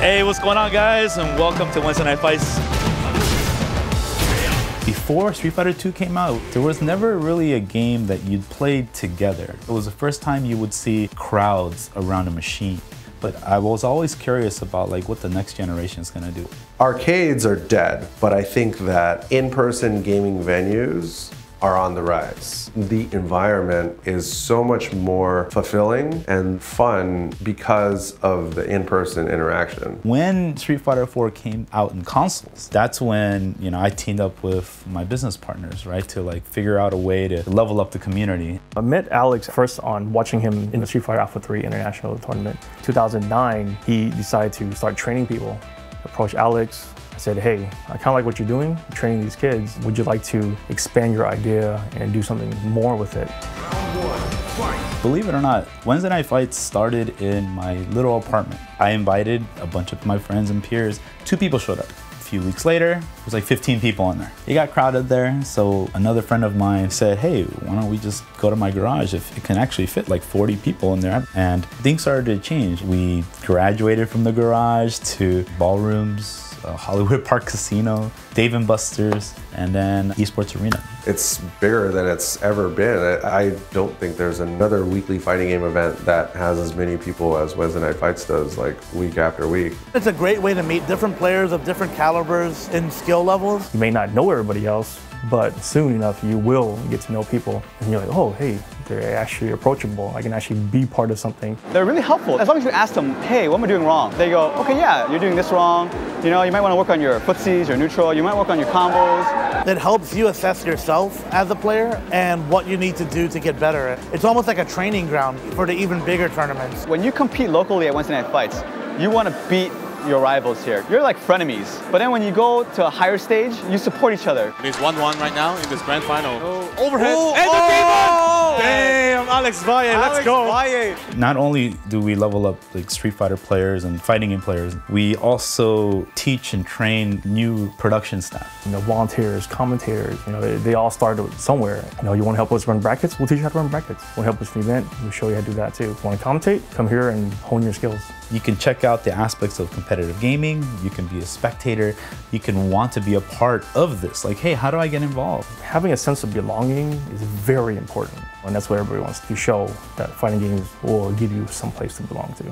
Hey, what's going on, guys? And welcome to Wednesday Night Fights. Before Street Fighter 2 came out, there was never really a game that you'd played together. It was the first time you would see crowds around a machine. But I was always curious about what the next generation is going to do. Arcades are dead, but I think that in-person gaming venues are on the rise. The environment is so much more fulfilling and fun because of the in-person interaction. When Street Fighter 4 came out in consoles, that's when I teamed up with my business partners, right, to figure out a way to level up the community. I met Alex first on watching him in the Street Fighter Alpha 3 International Tournament. 2009, he decided to start training people. Approached Alex. I said, hey, I kind of like what you're doing, training these kids. Would you like to expand your idea and do something more with it? Believe it or not, Wednesday Night Fights started in my little apartment. I invited a bunch of my friends and peers. 2 people showed up. A few weeks later, there was 15 people in there. It got crowded there, so another friend of mine said, hey, why don't we just go to my garage if it can actually fit 40 people in there? And things started to change. We graduated from the garage to ballrooms, Hollywood Park Casino, Dave & Buster's, and then Esports Arena. It's bigger than it's ever been. I don't think there's another weekly fighting game event that has as many people as Wednesday Night Fights does, week after week. It's a great way to meet different players of different calibers and skill levels. You may not know everybody else, but soon enough you will get to know people. And you're like, oh, hey, they're actually approachable. I can actually be part of something. They're really helpful. As long as you ask them, hey, what am I doing wrong? They go, okay, yeah, you're doing this wrong. You might want to work on your footsies, your neutral. You might work on your combos. It helps you assess yourself as a player and what you need to do to get better. It's almost like a training ground for the even bigger tournaments. When you compete locally at Wednesday Night Fights, you want to beat your rivals here. You're like frenemies. But then when you go to a higher stage, you support each other. It's 1-1 right now in this grand final. Overhead. Oh, and the game on! Damn, Alex Valle, let's go. Valle. Not only do we level up Street Fighter players and fighting game players, we also teach and train new production staff. Volunteers, commentators, they all started somewhere. You want to help us run brackets? We'll teach you how to run brackets. Want to help us with an event? We'll show you how to do that too. Want to commentate? Come here and hone your skills. You can check out the aspects of competitive gaming. You can be a spectator. You can want to be a part of this. Hey, how do I get involved? Having a sense of belonging is very important. And that's what everybody wants to show, that fighting games will give you some place to belong to.